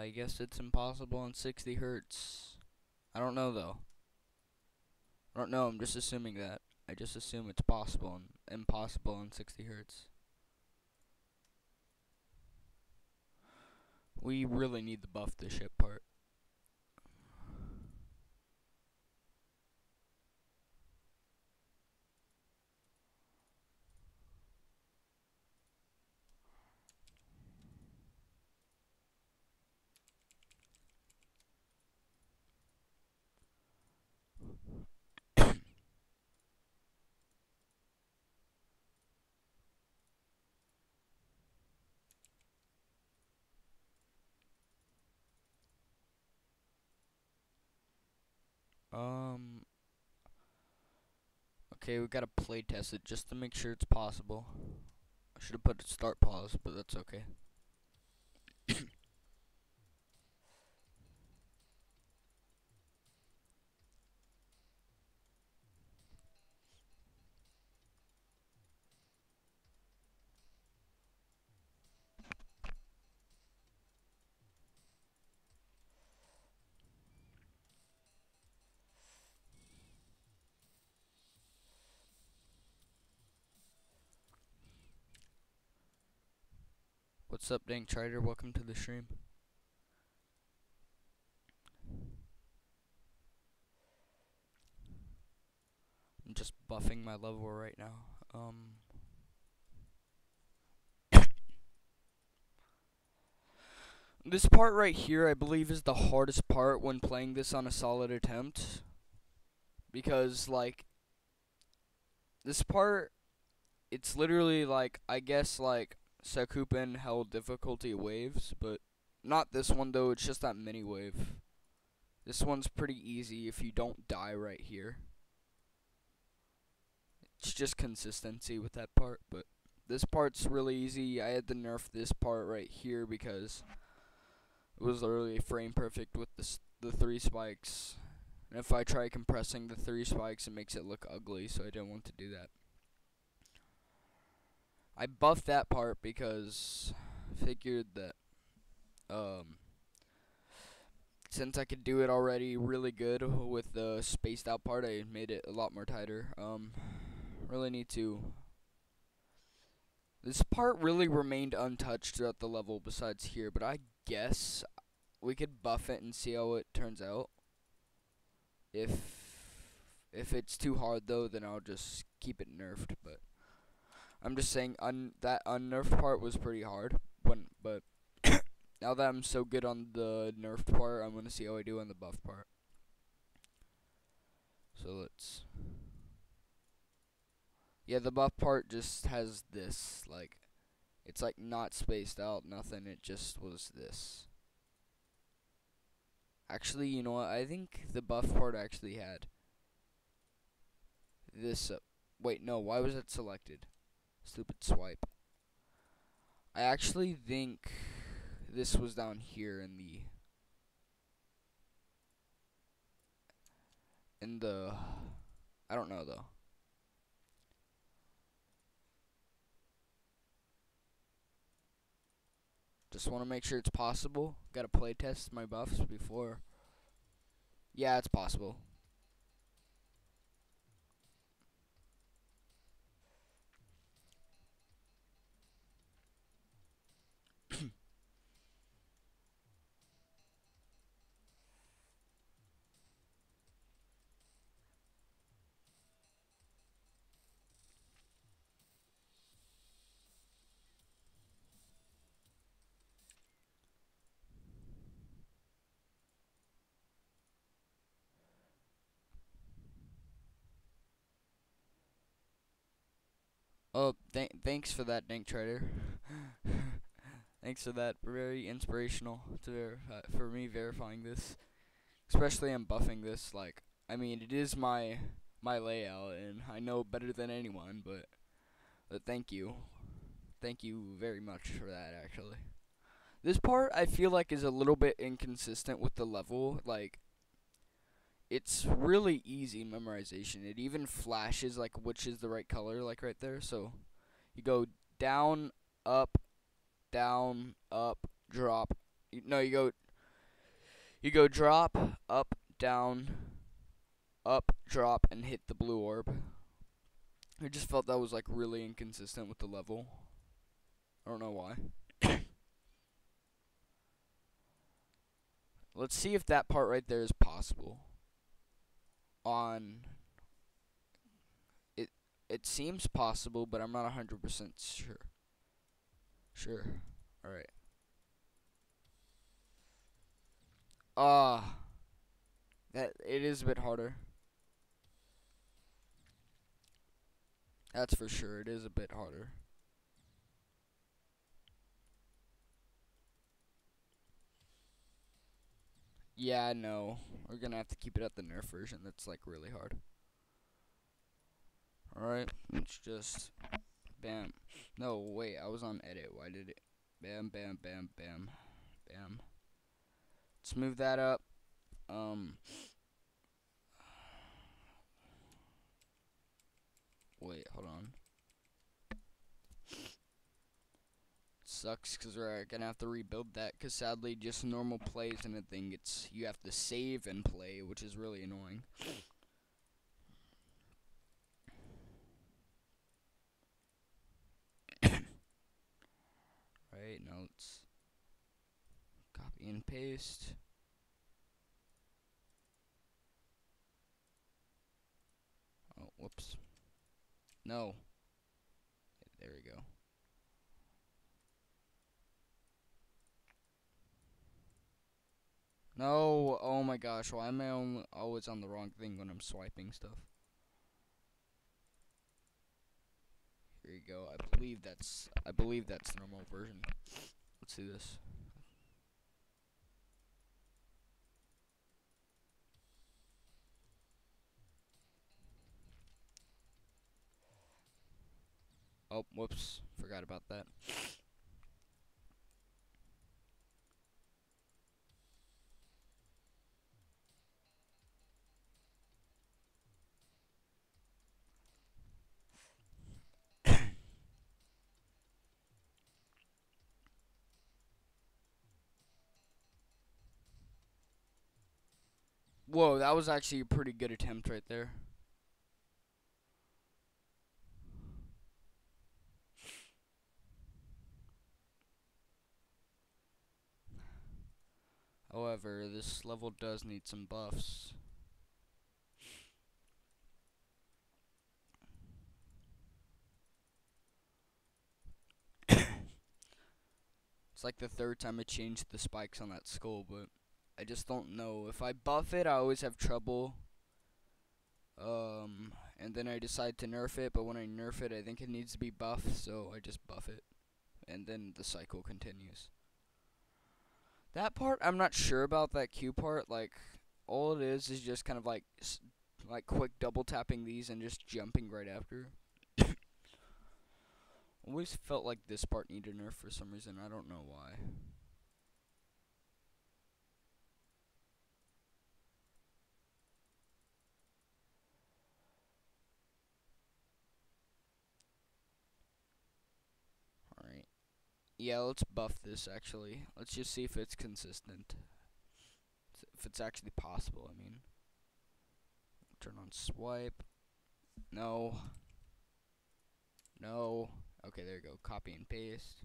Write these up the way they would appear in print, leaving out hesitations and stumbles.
I guess it's impossible on 60 hertz. I don't know though. I don't know, I'm just assuming that. I just assume it's possible and impossible on 60 hertz. We really need to buff the ship part. Okay, we gotta play test it just to make sure it's possible. I should have put a start pause, but that's okay. What's up, Dank Trader? Welcome to the stream. I'm just buffing my level right now. This part right here, I believe, is the hardest part when playing this on a solid attempt. Because, like, this part, it's literally like, I guess, like, Sakupin Hell difficulty waves, but not this one, though. It's just that mini wave. This one's pretty easy if you don't die right here. It's just consistency with that part, but this part's really easy. I had to nerf this part right here because it was literally frame perfect with the 3 spikes. And if I try compressing the 3 spikes, it makes it look ugly, so I didn't want to do that. I buffed that part because I figured that since I could do it already really good with the spaced out part, I made it a lot more tighter. Really need to. This part really remained untouched throughout the level besides here, but I guess we could buff it and see how it turns out. If it's too hard though, then I'll just keep it nerfed, but I'm just saying that unnerfed part was pretty hard but now that I'm so good on the nerfed part, I'm gonna see how I do on the buff part. So let's. Yeah, the buff part just has this, like, it's like not spaced out, nothing, it just was this. Actually, you know what, I think the buff part actually had this, wait, no, why was it selected? Stupid swipe. I actually think this was down here in the, I don't know though. Just want to make sure it's possible. Gotta play test my buffs before. Yeah, it's possible. Oh, thanks for that, Dank Trader. Thanks for that. Very inspirational to for me verifying this. Especially I'm buffing this. Like, I mean, it is my layout, and I know better than anyone. But thank you very much for that. Actually, this part I feel like is a little bit inconsistent with the level. Like, it's really easy memorization. It even flashes like which is the right color, like right there. So you go down, up, drop. No, you go You go drop, up, down, up, drop, and hit the blue orb. I just felt that was like really inconsistent with the level. I don't know why. Let's see if that part right there is possible. On it seems possible, but I'm not 100% sure. Sure. All right. That it is a bit harder. That's for sure. It is a bit harder. Yeah, no. We're gonna have to keep it at the Nerf version. That's like really hard. Alright, let's just bam. No, wait, I was on edit. Why did it bam bam bam bam bam. Let's move that up. Wait, hold on. Sucks because we're gonna have to rebuild that because sadly just normal play isn't a thing. It's you have to save and play, which is really annoying. Right, now let's copy and paste. Oh, whoops. No. There we go. No, oh my gosh, why am I always on the wrong thing when I'm swiping stuff? Here you go. I believe that's the normal version. Let's do this. Oh, whoops. Forgot about that. Whoa, that was actually a pretty good attempt right there. However, this level does need some buffs. It's like the third time I changed the spikes on that skull, but I just don't know. If I buff it, I always have trouble. And then I decide to nerf it, but when I nerf it, I think it needs to be buffed, so I just buff it. And then the cycle continues. That part, I'm not sure about that Q part. Like, all it is just kind of like quick double tapping these and just jumping right after. Always felt like this part needed nerf for some reason. I don't know why. Alright. Yeah, let's buff this actually. Let's just see if it's consistent. If it's actually possible, I mean. Turn on swipe. No. No. Okay, there you go. Copy and paste.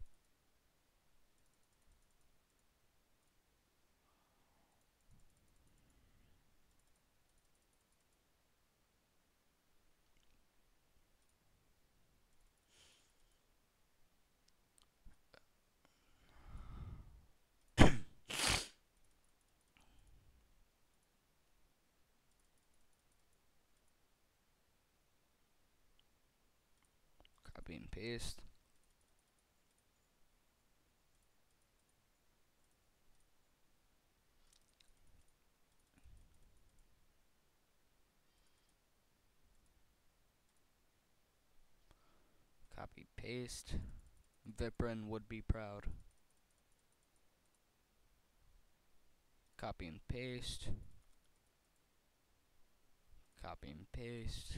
Copy and paste. Copy paste. Viprin would be proud. Copy and paste. Copy and paste.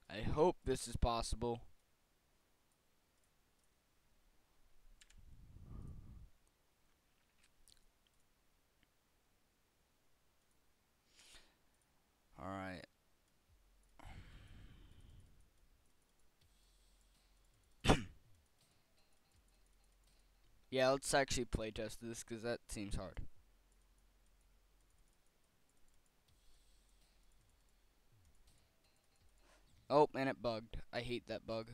I hope this is possible. Yeah, let's actually playtest this, because that seems hard. Oh, and it bugged. I hate that bug.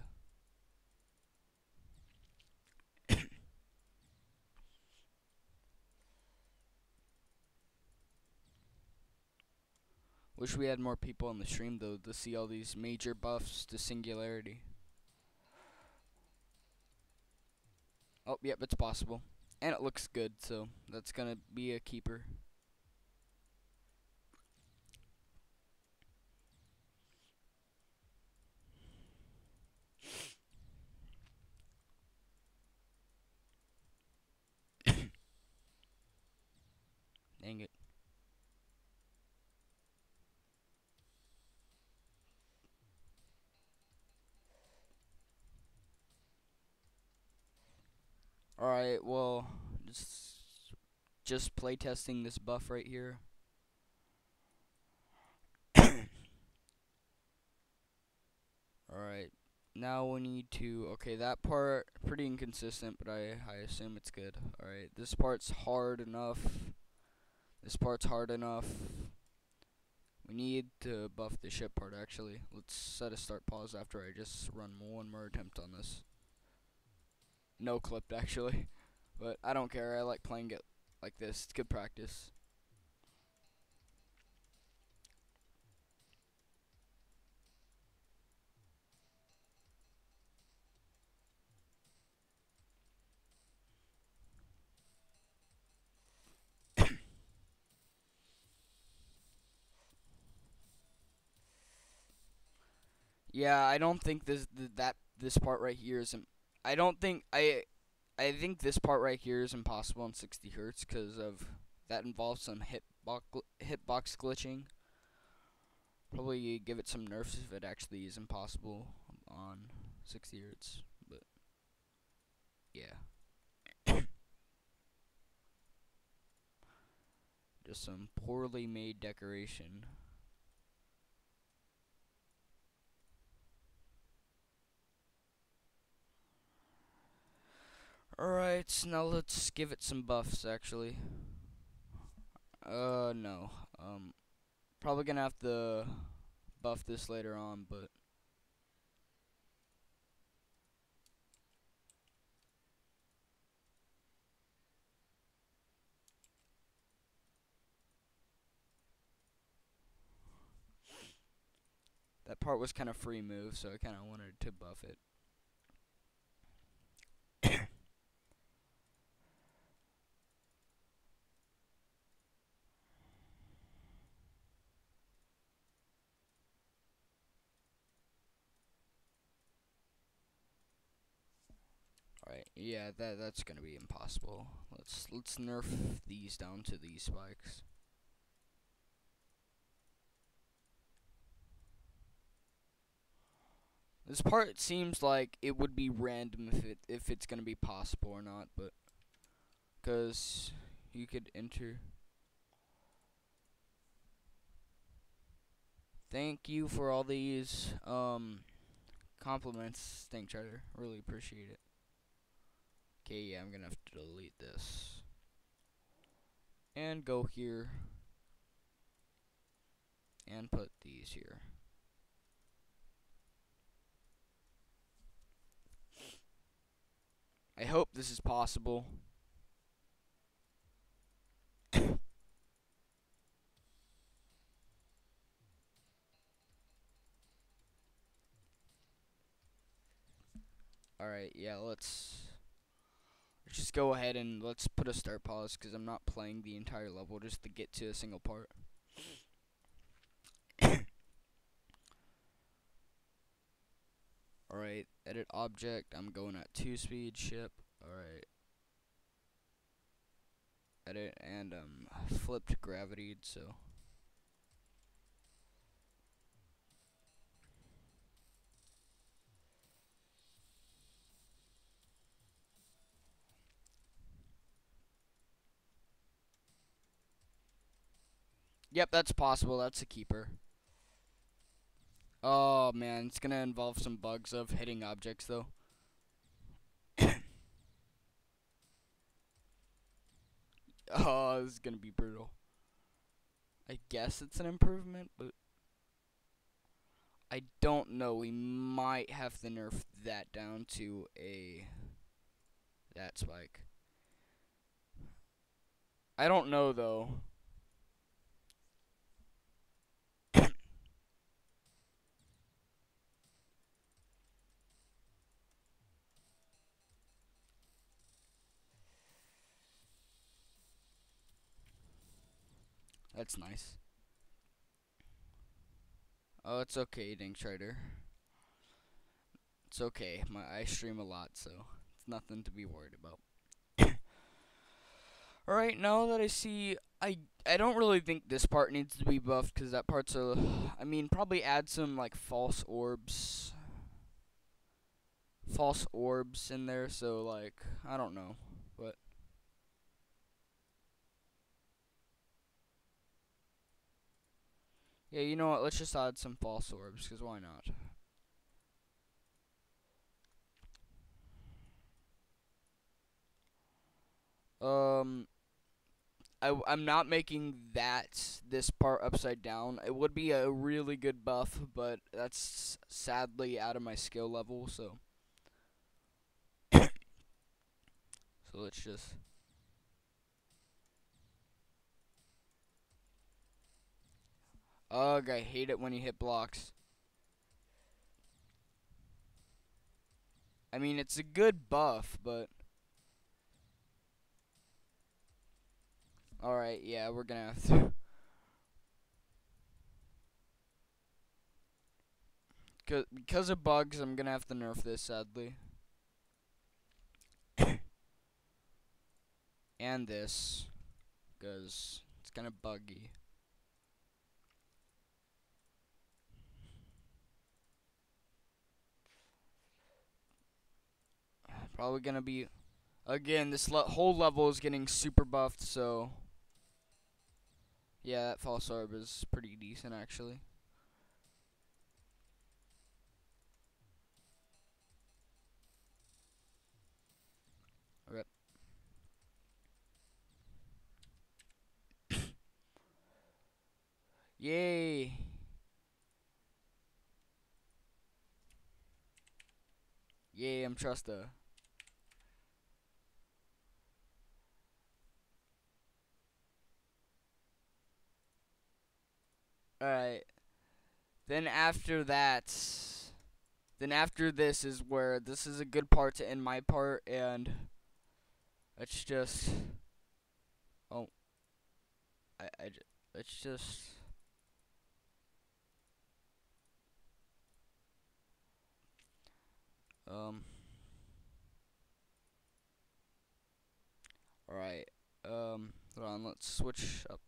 Wish we had more people on the stream, though, to see all these major buffs to Singularity. Oh, yep, it's possible. And it looks good, so that's gonna be a keeper. Dang it. Alright, well, just playtesting this buff right here. Alright, now we need to, okay, that part, pretty inconsistent, but I assume it's good. Alright, this part's hard enough. This part's hard enough. We need to buff the ship part, actually. Let's set a start pause after I just run one more attempt on this. No clipped, actually. But I don't care, I like playing it like this. It's good practice. Yeah, I don't think this part right here is. I don't think I think this part right here is impossible on 60 hertz because of that involves some hitbox glitching. Probably give it some nerfs if it actually is impossible on 60 hertz. But yeah, just some poorly made decoration. Alright, now let's give it some buffs actually. No. Probably gonna have to buff this later on, but that part was kind of free move, so I kind of wanted to buff it. Alright, yeah, that's gonna be impossible. Let's nerf these down to these spikes. This part seems like it would be random if it's gonna be possible or not, but because you could enter. Thank you for all these compliments, Stink Charter. Really appreciate it. Okay, yeah, I'm gonna have to delete this and go here and put these here. I hope this is possible. Alright, yeah, let's just go ahead and let's put a start pause because I'm not playing the entire level just to get to a single part. Alright, edit object. I'm going at 2-speed ship. Alright. Edit and flipped gravity, so. Yep, that's possible. That's a keeper. Oh man, it's gonna involve some bugs of hitting objects though. Oh, this is gonna be brutal. I guess it's an improvement, but I don't know. We might have to nerf that down to that spike. I don't know though. That's nice. Oh, it's okay, Dink Trader. It's okay. I stream a lot, so it's nothing to be worried about. Alright, now that I see, I don't really think this part needs to be buffed, because that part's I mean, probably add some, like, false orbs in there, so, like, I don't know, but yeah, you know what, let's just add some false orbs, because why not? I'm not making this part upside down. It would be a really good buff, but that's sadly out of my skill level, so let's just ugh, I hate it when you hit blocks. I mean, it's a good buff, but alright, yeah, we're gonna have to. Because of bugs, I'm gonna have to nerf this, sadly. And this, because it's kind of buggy. Probably gonna be, again, this whole level is getting super buffed, so yeah, that false orb is pretty decent, actually. Okay. Yay! Yay, I'm Trusta. Alright. Then after that, then after this is where this is a good part to end my part, and let's just, oh, let's just, um, alright, hold on, let's switch up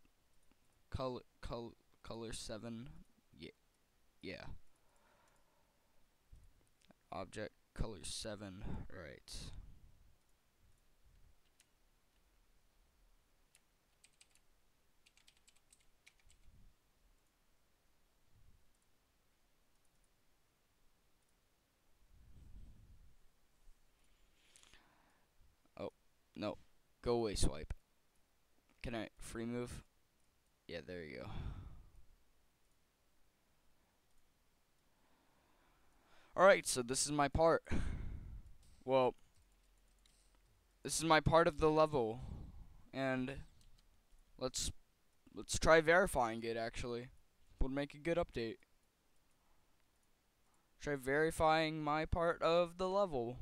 color 7, yeah, yeah, object color 7, right. Oh, no, go away, swipe. Can I free move? Yeah, there you go. Alright, so this is my part. Well, this is my part of the level, and let's try verifying it. Actually, would make a good update. Try verifying my part of the level.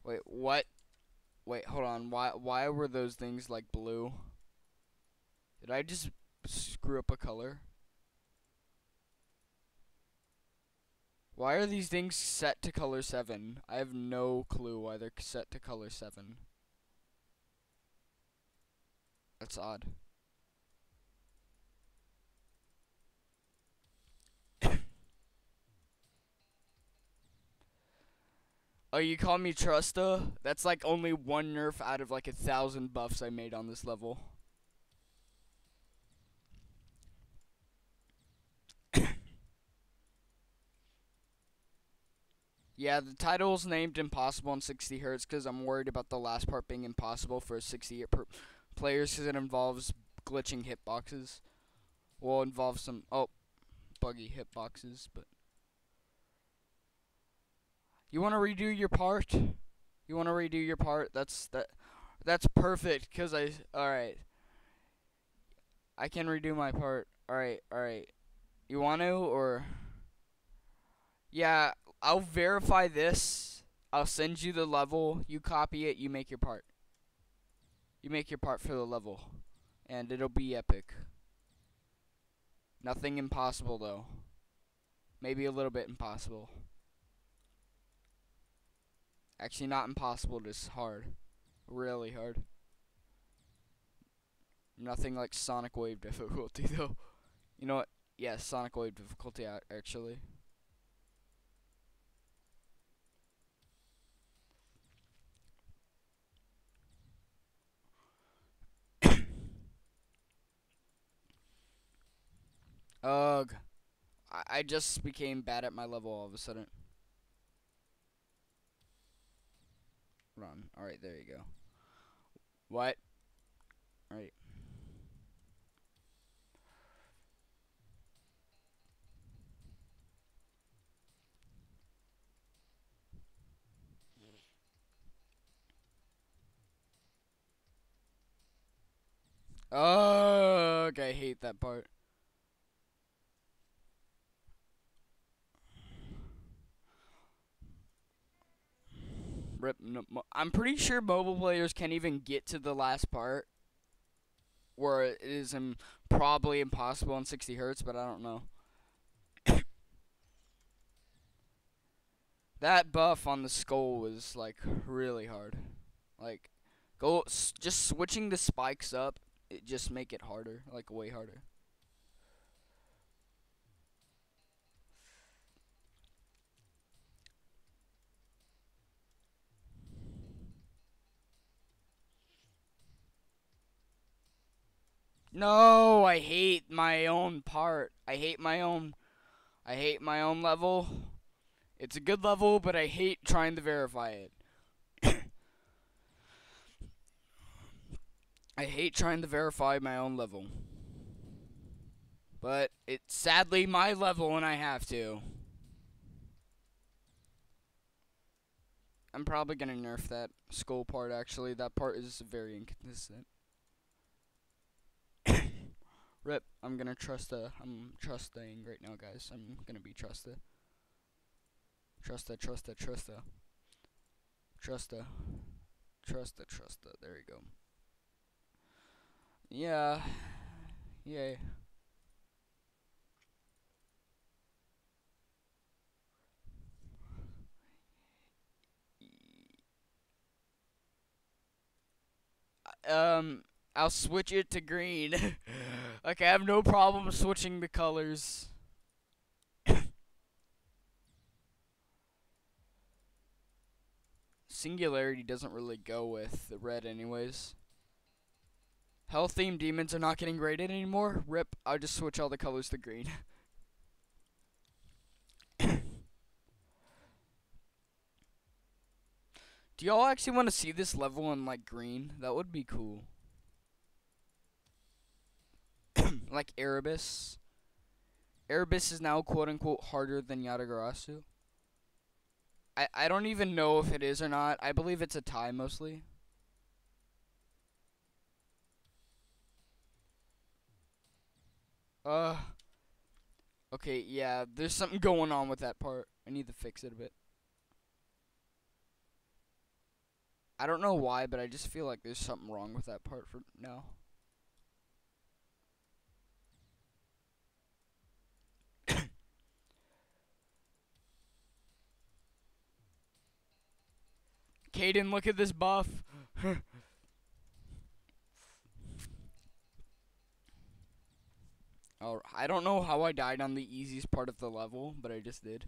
Wait, what? Wait, hold on. Why were those things like blue? Did I just screw up a color? Why are these things set to color 7? I have no clue why they're set to color 7. That's odd. Oh, you call me Trusta? That's like only one nerf out of like 1,000 buffs I made on this level. Yeah, the title's named Impossible in 60 Hertz because I'm worried about the last part being impossible for 60 players because it involves glitching hitboxes. Well, involves some buggy hitboxes, but you want to redo your part? You want to redo your part? That's perfect because all right. I can redo my part. All right, all right. You want to or yeah, I'll verify this. I'll send you the level. You copy it. You make your part. You make your part for the level, and it'll be epic. Nothing impossible though. Maybe a little bit impossible. Actually, not impossible, just hard. Really hard. Nothing like Sonic Wave difficulty though. You know what? Yeah, Sonic Wave difficulty actually. Ugh. I just became bad at my level all of a sudden. Run. Alright, there you go. What? Alright. Ugh, I hate that part. Rip. No, I'm pretty sure mobile players can't even get to the last part, where it is probably impossible in 60 hertz, but I don't know. That buff on the skull was like really hard. Like, just switching the spikes up, it just make it harder, like way harder. No, I hate my own part. I hate my own. I hate my own level. It's a good level, but I hate trying to verify it. I hate trying to verify my own level. But it's sadly my level and I have to. I'm probably gonna nerf that skull part actually. That part is very inconsistent. Rip, I'm trusting right now, guys. I'm gonna be trusted. Trusta. There you go. Yeah. Yay. Um, I'll switch it to green. Like, I have no problem switching the colors. Singularity doesn't really go with the red anyways. Hell-themed demons are not getting rated anymore. Rip, I'll just switch all the colors to green. Do y'all actually want to see this level in, like, green? That would be cool. Like Erebus. Erebus is now quote-unquote harder than Yatagarasu. I don't even know if it is or not. I believe it's a tie mostly. Uh, okay, yeah, there's something going on with that part. I need to fix it a bit. I don't know why, but I just feel like there's something wrong with that part for now. Caden, look at this buff. Oh, I don't know how I died on the easiest part of the level, but I just did.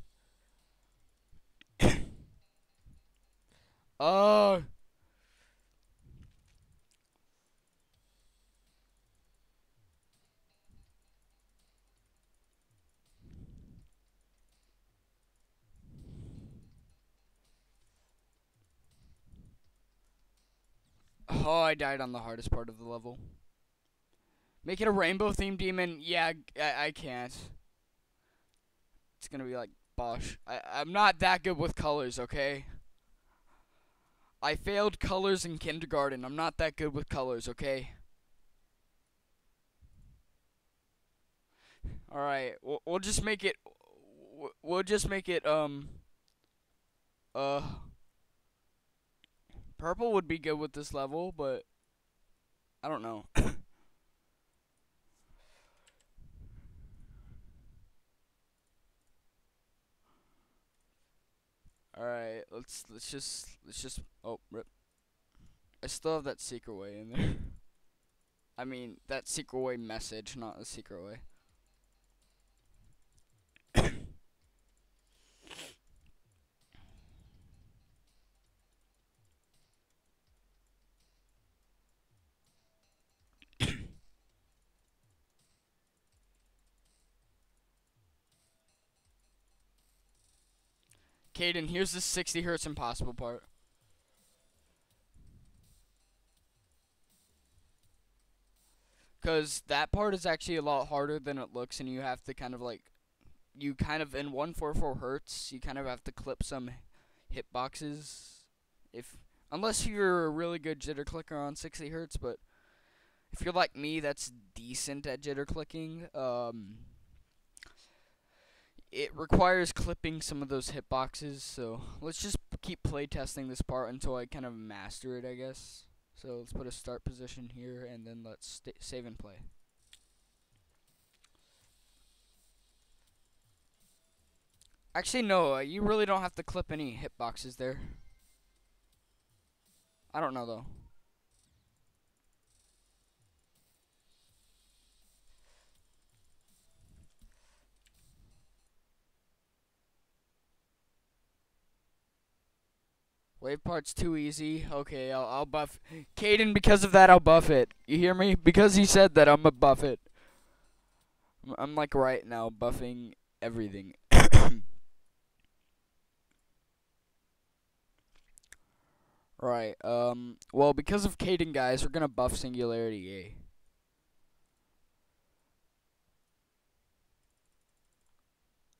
Oh. Oh, I died on the hardest part of the level. Make it a rainbow themed demon. Yeah, I can't. It's gonna be like Bosch. I'm not that good with colors, okay? I failed colors in kindergarten. I'm not that good with colors, okay? All right, we'll just make it. We'll just make it. Uh, Purple would be good with this level, but I don't know. All right, let's just. Oh, rip. I still have that secret way in there. I mean, that secret way message, not the secret way. Caden, here's the 60 hertz impossible part. Because that part is actually a lot harder than it looks, and you have to kind of like. You kind of, in 144 hertz, you kind of have to clip some hitboxes. Unless you're a really good jitter clicker on 60 hertz, but if you're like me that's decent at jitter clicking, it requires clipping some of those hitboxes, so let's just keep playtesting this part until I kind of master it, I guess. So let's put a start position here, and then let's save and play. Actually, no, you really don't have to clip any hitboxes there. I don't know, though. Wave part's too easy. Okay, I'll buff. Caden, because of that, I'll buff it. You hear me? Because he said that, I'm gonna buff it. I'm like right now buffing everything. Right, well, because of Caden, guys, we're gonna buff Singularity, eh?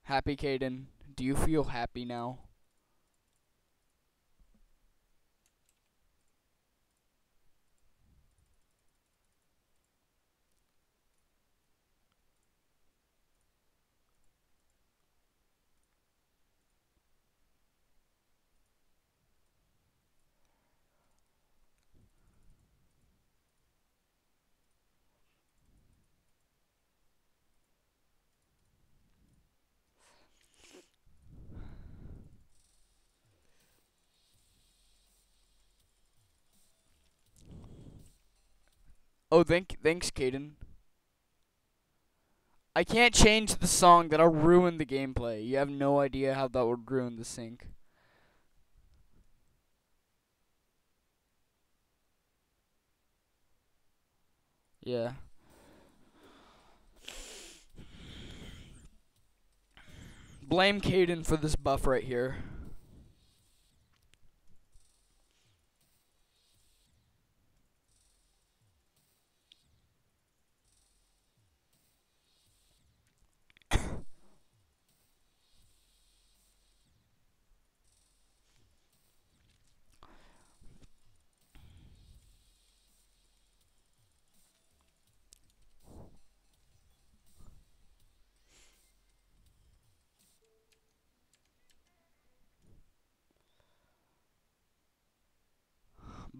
Happy, Caden? Do you feel happy now? Oh, thanks, Caden. I can't change the song. That'll ruin the gameplay. You have no idea how that would ruin the sync. Yeah. Blame Caden for this buff right here.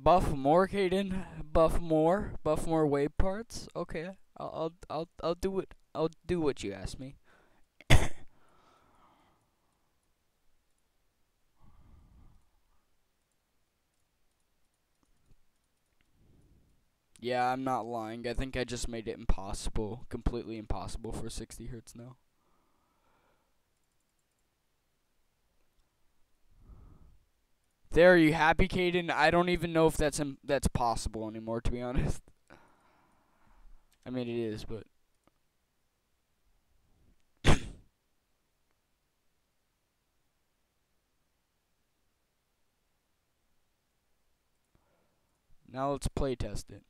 Buff more, Caden. Buff more. Buff more wave parts. Okay, I'll do it. I'll do what you ask me. Yeah, I'm not lying. I think I just made it impossible, completely impossible for 60 hertz now. There, are you happy, Caden? I don't even know if that's possible anymore, to be honest. I mean, it is, but Now let's play test it.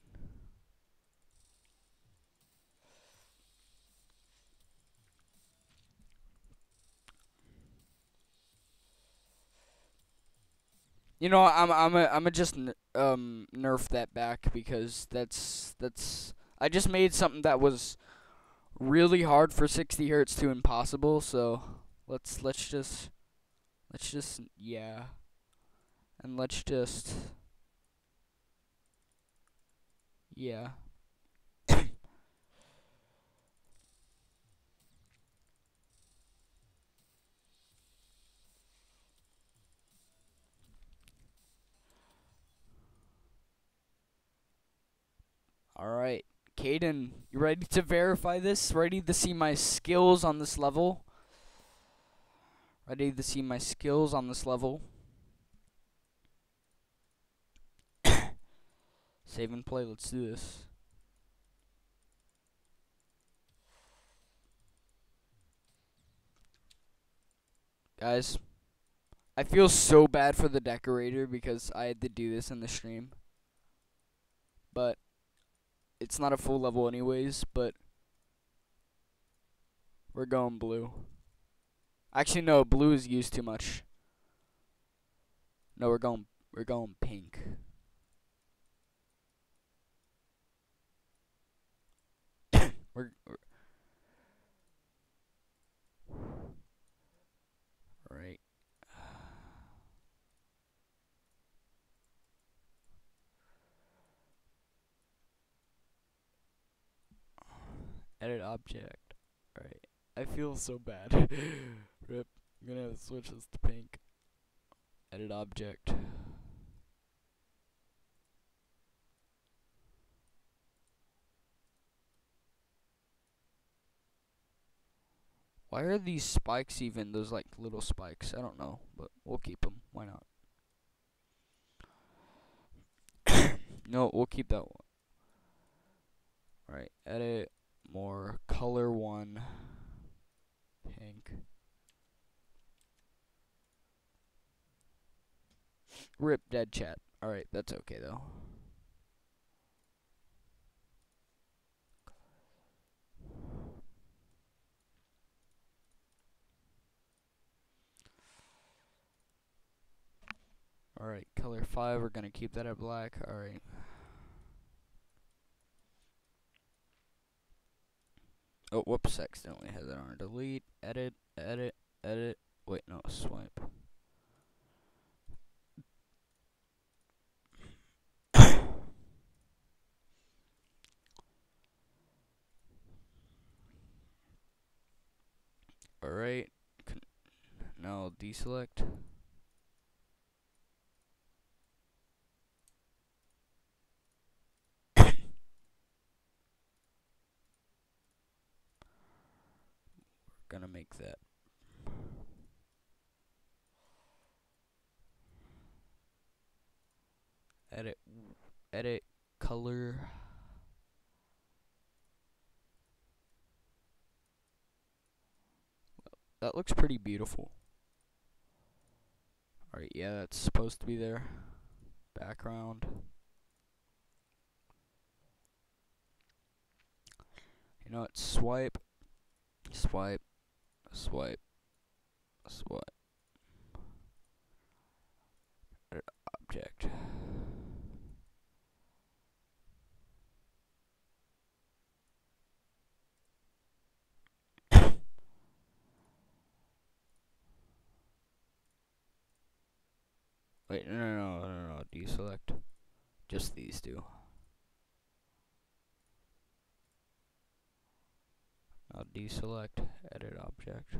You know, I'm just nerf that back because that's I just made something that was really hard for 60 hertz to impossible. So let's just yeah, and let's just yeah. All right, Caden, you ready to verify this? Ready to see my skills on this level? Ready to see my skills on this level? Save and play. Let's do this. Guys, I feel so bad for the decorator because I had to do this in the stream. But it's not a full level anyways, but we're going blue. Actually no, blue is used too much. No, we're going pink. we're right. Edit object. Alright. I feel so bad. Rip. I'm gonna have to switch this to pink. Edit object. Why are these spikes even? Those like little spikes. I don't know, but we'll keep them. Why not? No, we'll keep that one. Alright, edit more color 1 pink. Rip dead chat. Alright, that's okay though. Alright, color 5, we're gonna keep that at black. Alright. Oh, whoops, accidentally had that on. Delete, edit, edit, edit. Wait, no, swipe. Alright. Now deselect. Gonna make that. Edit color. That looks pretty beautiful. Alright, yeah, that's supposed to be there. Background. You know what? Swipe, swipe, swipe, swipe. Edit object. Wait, no, deselect. Just these two. Now deselect, edit object.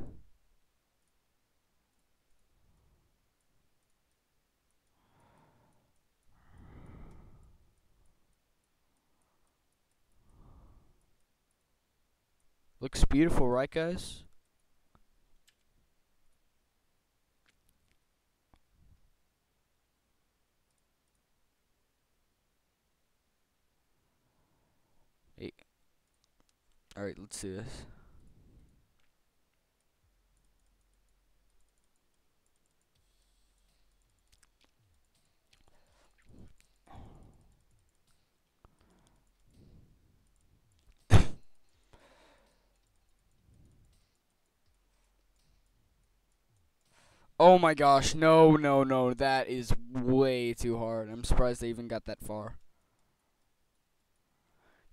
Looks beautiful, right guys? Hey. Alright, let's do this. Oh my gosh, no, no, no, that is way too hard. I'm surprised they even got that far.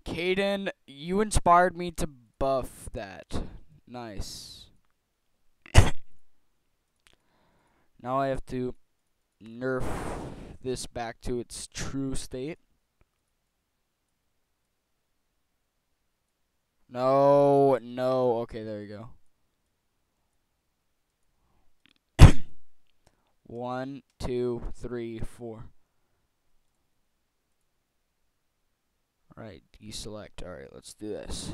Caden, you inspired me to buff that. Nice. Now I have to nerf this back to its true state. No, no. Okay, there you go. 1, 2, 3, 4. Alright, deselect. Alright, let's do this.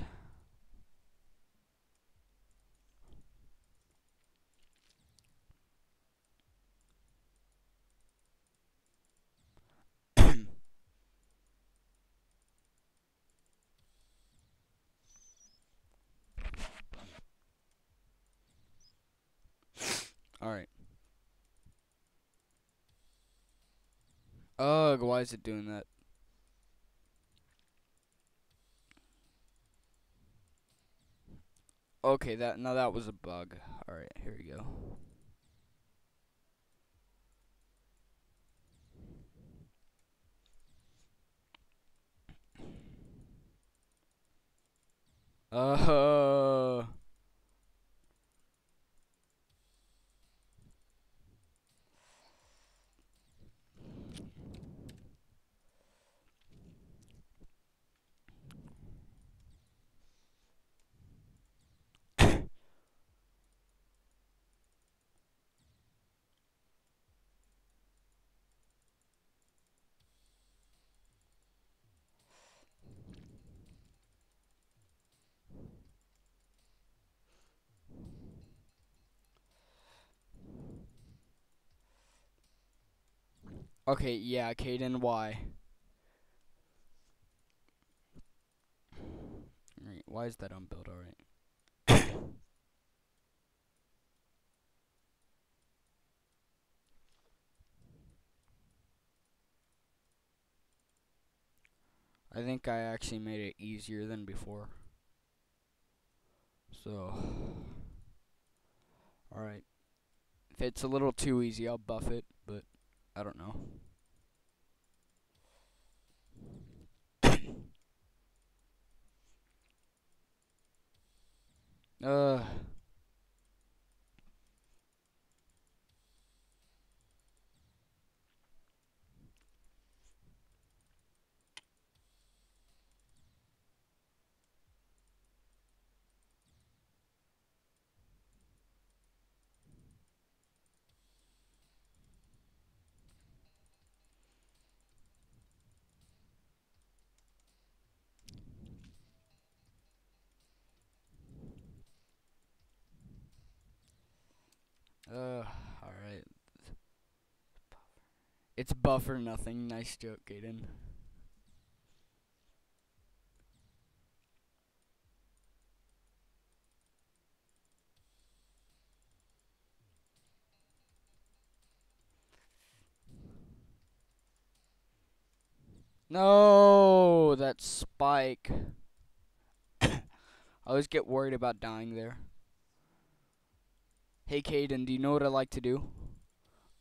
Alright. Ugh, why is it doing that? Okay, that was a bug. Alright, here we go. Uh Okay, yeah, Caden, why? Alright, why is that unbuilt? Alright. I think I actually made it easier than before. So, alright. If it's a little too easy, I'll buff it, but I don't know. Uh, alright. It's buffer nothing. Nice joke, Gaten. No, that spike. I always get worried about dying there. Hey, Caden, do you know what I like to do?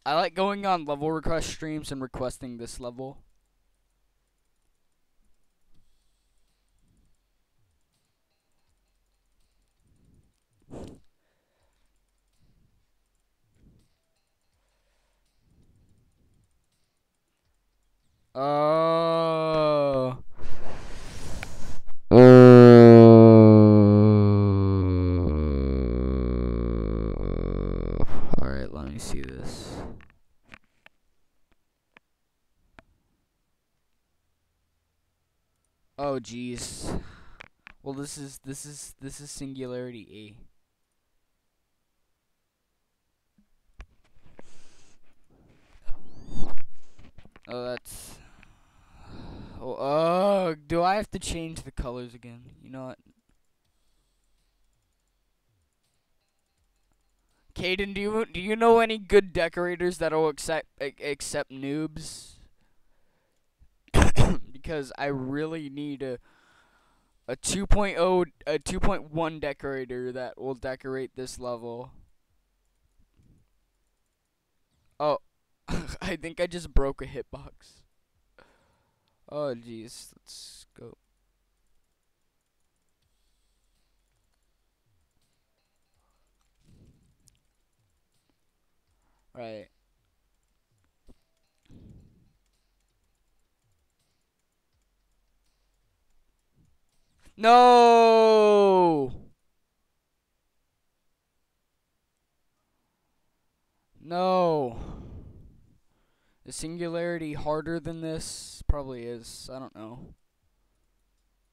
I like going on level request streams and requesting this level. Oh. Alright, let me see this. Oh jeez. Well, this is Singularity A. Oh, that's. Oh, do I have to change the colors again? You know what? Caden, do you know any good decorators that'll accept noobs? Because I really need a 2.0 a 2.1 decorator that will decorate this level. Oh, I think I just broke a hitbox. Oh, jeez. Let's go. Right. No! No. Is Singularity harder than this? Probably is. I don't know.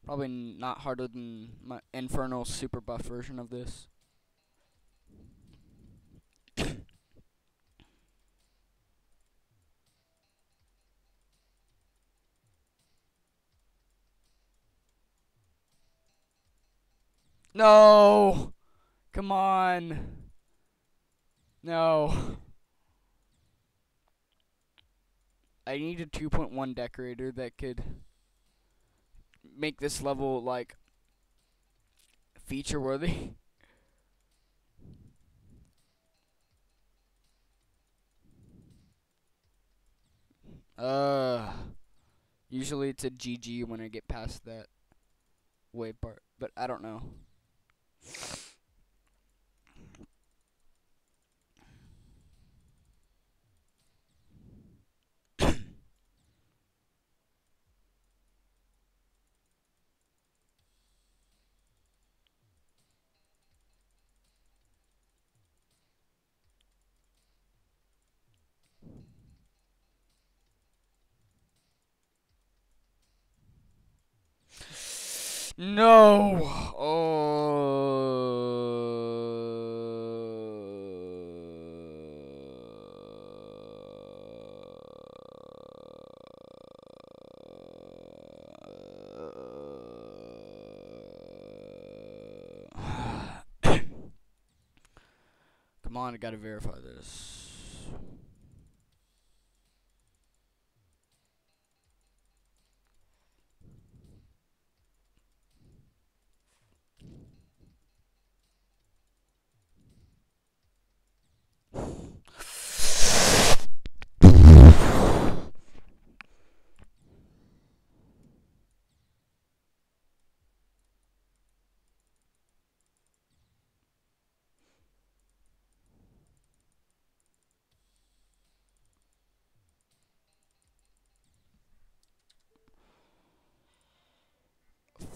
Probably not harder than my Infernal super buff version of this. No! Come on. No. I need a 2.1 decorator that could make this level, like, feature worthy. Uh, Usually it's a GG when I get past that wave part, but I don't know. No! Come on, I gotta verify this.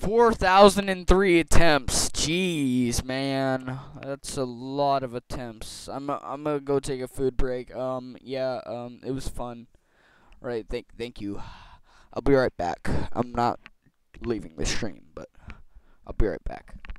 $4,003 attempts. Jeez, man, that's a lot of attempts. I'm gonna go take a food break. Yeah. It was fun. Right. Thank you. I'll be right back. I'm not leaving the stream, but I'll be right back.